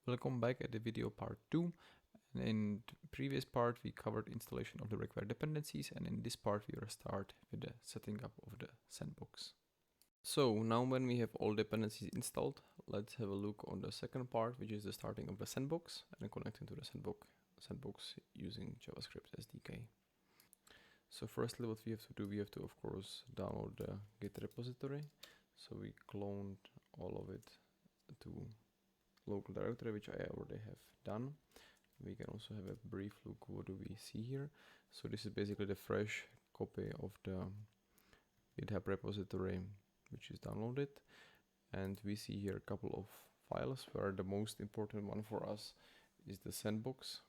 Welcome back at the video part 2. And in the previous part we covered installation of the required dependencies, and in this part we will start with the setting up of the sandbox. So now when we have all dependencies installed, let's have a look on the second part, which is the starting of the sandbox and connecting to the sandbox using JavaScript SDK. So firstly what we have to do, we have to of course download the Git repository. So we cloned all of it to local directory, which I already have done. We can also have a brief look what do we see here. So this is basically the fresh copy of the GitHub repository which is downloaded, and we see here a couple of files where the most important one for us is the Sandbox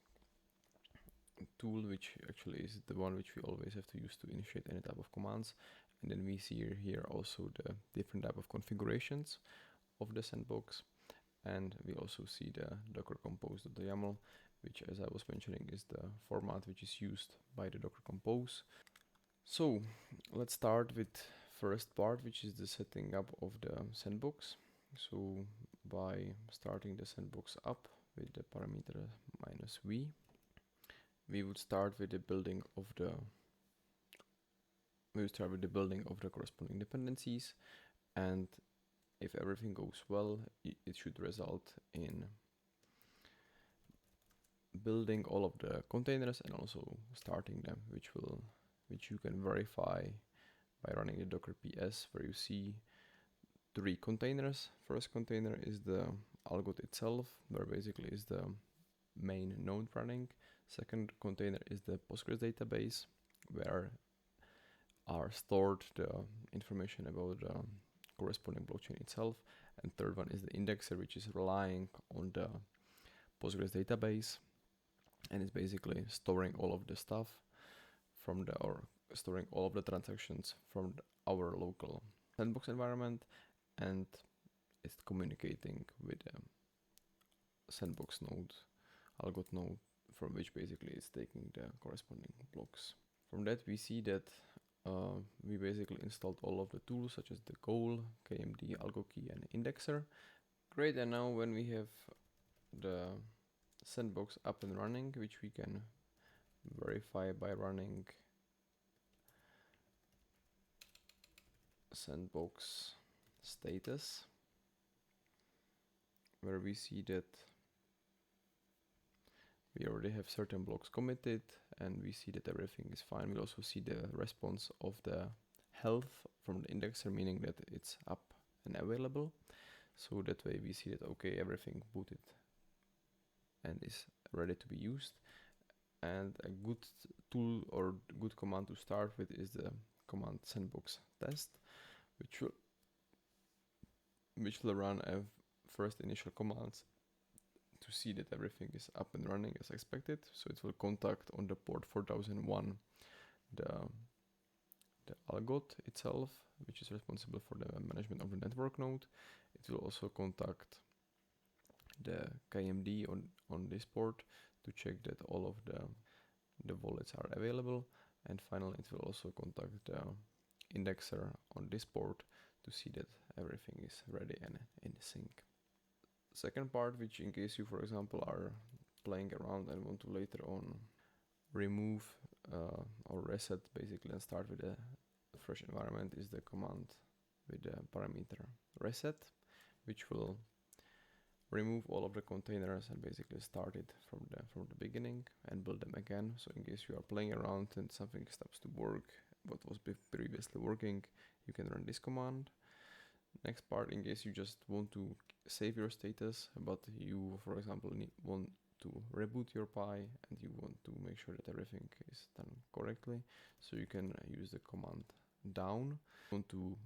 tool, which actually is the one which we always have to use to initiate any type of commands. And then we see here also the different type of configurations of the Sandbox, and we also see the Docker compose.yaml, which, as I was mentioning, is the format which is used by the Docker Compose. So let's start with first part, which is the setting up of the sandbox. So by starting the sandbox up with the parameter -v, we would start with the building of the corresponding dependencies, and if everything goes well, it should result in building all of the containers and also starting them, which you can verify by running the docker ps, where you see 3 containers. First container is the Algorand itself, where basically is the main node running. Second container is the Postgres database, where are stored the information about the corresponding blockchain itself. And third one is the indexer, which is relying on the Postgres database, and it's basically storing all of the stuff from storing all of the transactions from our local sandbox environment, and it's communicating with the sandbox node, Algot node, from which basically it's taking the corresponding blocks. From that we see that we basically installed all of the tools such as the goal, KMD, AlgoKey, and indexer. Great, and now when we have the sandbox up and running, which we can verify by running sandbox status, where we see that we already have certain blocks committed and we see that everything is fine. We also see the response of the health from the indexer, meaning that it's up and available. So that way we see that okay, everything booted and is ready to be used. And a good tool or good command to start with is the command sandbox test, which will run a first initial commands to see that everything is up and running as expected. So it will contact on the port 4001 the Algot itself, which is responsible for the management of the network node. It will also contact the KMD on this port to check that all of the wallets are available, and finally it will also contact the indexer on this port to see that everything is ready and in sync. Second part, which in case you for example are playing around and want to later on remove or reset basically and start with a fresh environment, is the command with the parameter reset, which will remove all of the containers and basically start it from the beginning and build them again. So in case you are playing around and something stops to work what was previously working, you can run this command. Next part, in case you just want to save your status, but you for example want to reboot your Pi and you want to make sure that everything is done correctly, so you can use the command down. Want to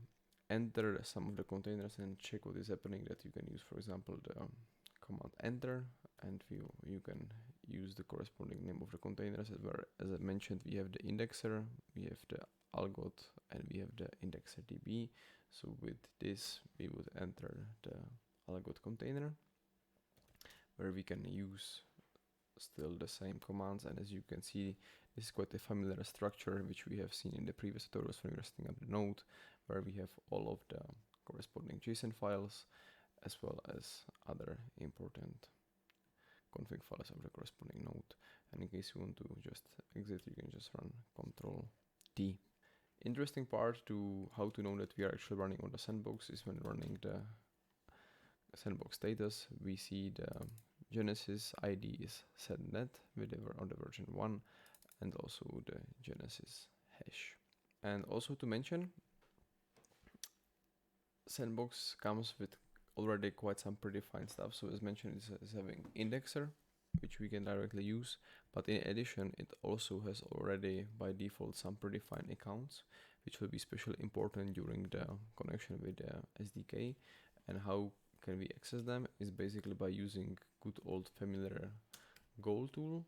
enter some of the containers and check what is happening, that you can use for example the command enter, and you can use the corresponding name of the containers, where as I mentioned we have the indexer, we have the Algot, and we have the indexer db. So with this we would enter the Algot container, where we can use still the same commands, and as you can see this is quite a familiar structure which we have seen in the previous tutorials when we were setting up the node, where we have all of the corresponding JSON files as well as other important config files of the corresponding node. And in case you want to just exit, you can just run Control D. Interesting part to how to know that we are actually running on the sandbox is when running the sandbox status. We see the Genesis ID is setnet on the version 1, and also the Genesis hash. And also to mention, Sandbox comes with already quite some predefined stuff. So as mentioned, it's having indexer, which we can directly use. But in addition, it also has already by default some predefined accounts, which will be especially important during the connection with the SDK. And how can we access them is basically by using good old familiar goal tool.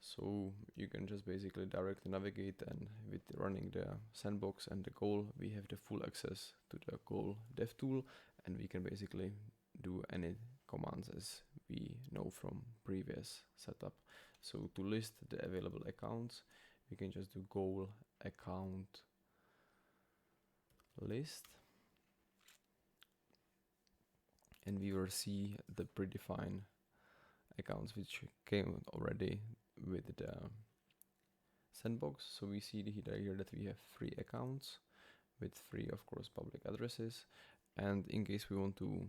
So you can just basically directly navigate, and with running the sandbox and the goal, we have the full access to the goal dev tool, and we can basically do any commands as we know from previous setup. So to list the available accounts, we can just do goal account list, and we will see the predefined accounts which came already with the sandbox. So we see here that we have 3 accounts with 3, of course, public addresses. And in case we want to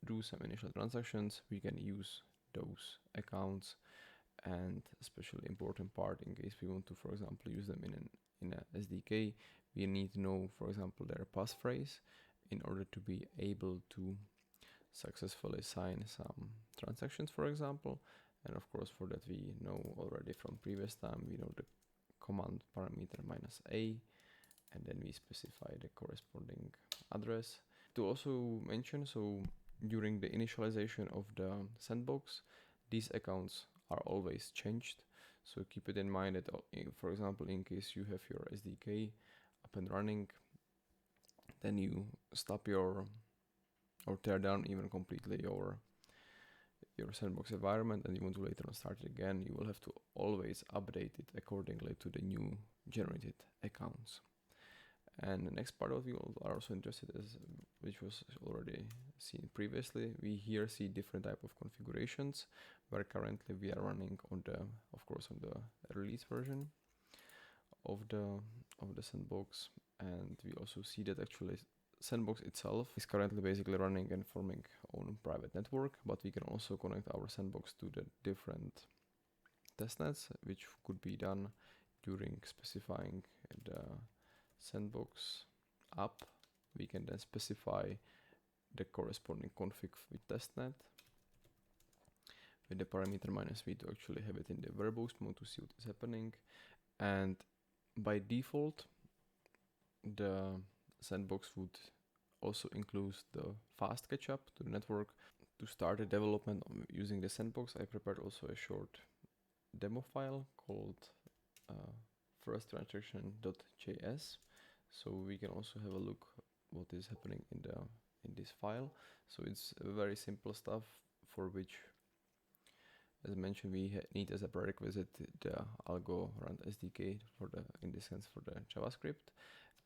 do some initial transactions, we can use those accounts. And especially important part, in case we want to, for example, use them in a SDK, we need to know, for example, their passphrase in order to be able to successfully sign some transactions, for example. And of course, for that we know already from previous time, we know the command parameter -a, and then we specify the corresponding address. To also mention, so during the initialization of the sandbox, these accounts are always changed. So keep it in mind that, for example, in case you have your SDK up and running, then you stop or tear down even completely your sandbox environment, and you want to later on start it again, you will have to always update it accordingly to the new generated accounts. And the next part of you are also interested in, which was already seen previously, we here see different type of configurations, where currently we are running on the, of course, on the release version of the sandbox. And we also see that actually Sandbox itself is currently basically running and forming own private network, but we can also connect our sandbox to the different testnets, which could be done during specifying the sandbox app. We can then specify the corresponding config with testnet with the parameter -v to actually have it in the verbose mode to see what is happening. And by default, the sandbox would also include the fast catch-up to the network. To start the development using the sandbox, I prepared also a short demo file called firsttransaction.js. So we can also have a look what is happening in this file. So it's very simple stuff, for which, as mentioned, we need as a prerequisite the Algorand SDK in this sense for the JavaScript.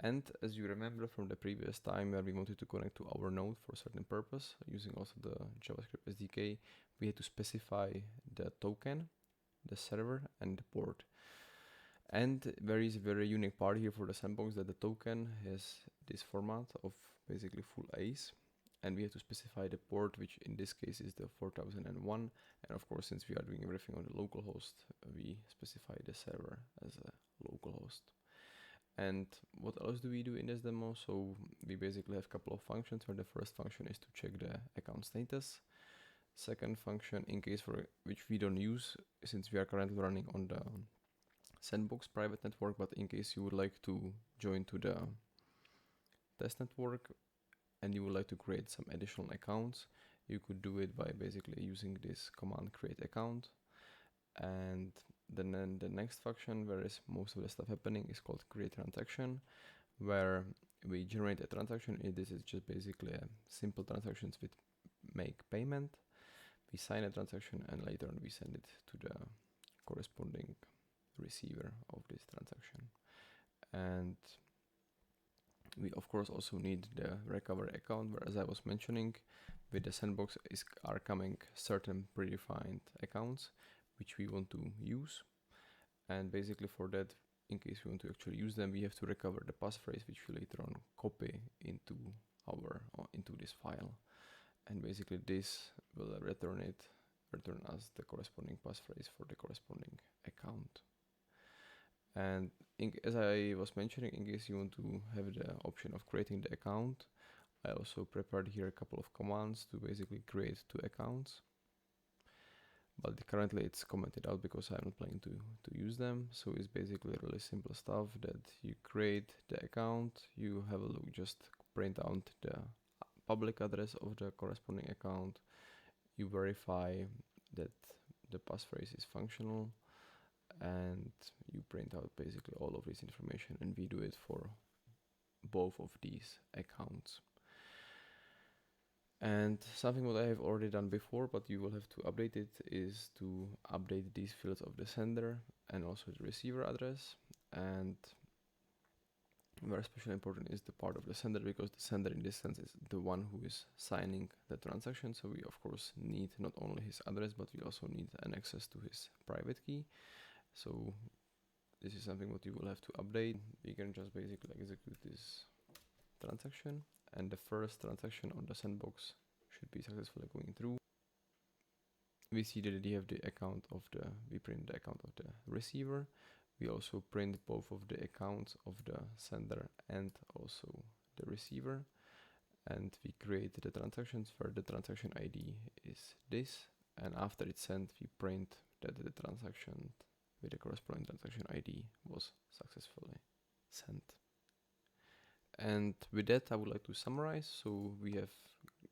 And as you remember from the previous time where we wanted to connect to our node for a certain purpose, using also the JavaScript SDK, we had to specify the token, the server, and the port. And there is a very unique part here for the sandbox, that the token has this format of basically full A's, and we have to specify the port, which in this case is the 4001. And of course, since we are doing everything on the local host, we specify the server as a local host. And what else do we do in this demo? So we basically have a couple of functions, where the first function is to check the account status. Second function, in case for which we don't use, since we are currently running on the sandbox private network, but in case you would like to join to the test network and you would like to create some additional accounts, you could do it by basically using this command create account. And then the next function, where is most of the stuff happening, is called create transaction, where we generate a transaction. This is just basically a simple transactions with make payment. We sign a transaction, and later on we send it to the corresponding receiver of this transaction. And We of course also need the recovery account, where, as I was mentioning, with the Sandbox are coming certain predefined accounts which we want to use. And basically for that, in case we want to actually use them, we have to recover the passphrase, which we later on copy into into this file. And basically this will return us the corresponding passphrase for the corresponding account. And as I was mentioning, in case you want to have the option of creating the account, I also prepared here a couple of commands to basically create two accounts. But currently it's commented out because I'm not planning to use them. So it's basically really simple stuff that you create the account, you have a look, just print out the public address of the corresponding account, you verify that the passphrase is functional, and you print out basically all of this information, and we do it for both of these accounts. And something what I have already done before, but you will have to update it, is to update these fields of the sender and also the receiver address. And very especially important is the part of the sender, because the sender in this sense is the one who is signing the transaction. So we of course need not only his address, but we also need an access to his private key. So this is something what you will have to update. We can just basically execute this transaction, and the first transaction on the Sandbox should be successfully going through. We see that we have the account of we print the account of the receiver. We also print both of the accounts of the sender and also the receiver. And we create the transactions where the transaction ID is this. And after it's sent, we print that the transaction with the corresponding transaction ID was successfully sent. And with that, I would like to summarize. So we have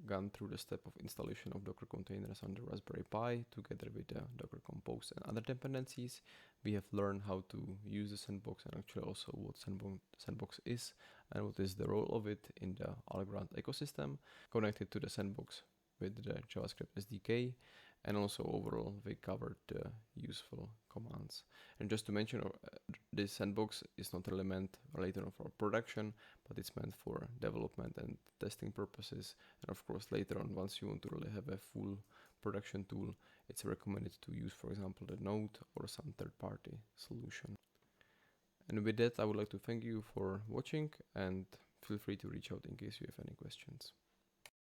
gone through the step of installation of Docker containers on the Raspberry Pi together with the Docker Compose and other dependencies. We have learned how to use the Sandbox, and actually also what Sandbox is and what is the role of it in the Algorand ecosystem, connected to the Sandbox with the JavaScript SDK. And also overall we covered the useful commands. And just to mention, this Sandbox is not really meant later on for production, but it's meant for development and testing purposes. And of course later on, once you want to really have a full production tool, it's recommended to use, for example, the Node or some third-party solution. And with that, I would like to thank you for watching, and feel free to reach out in case you have any questions.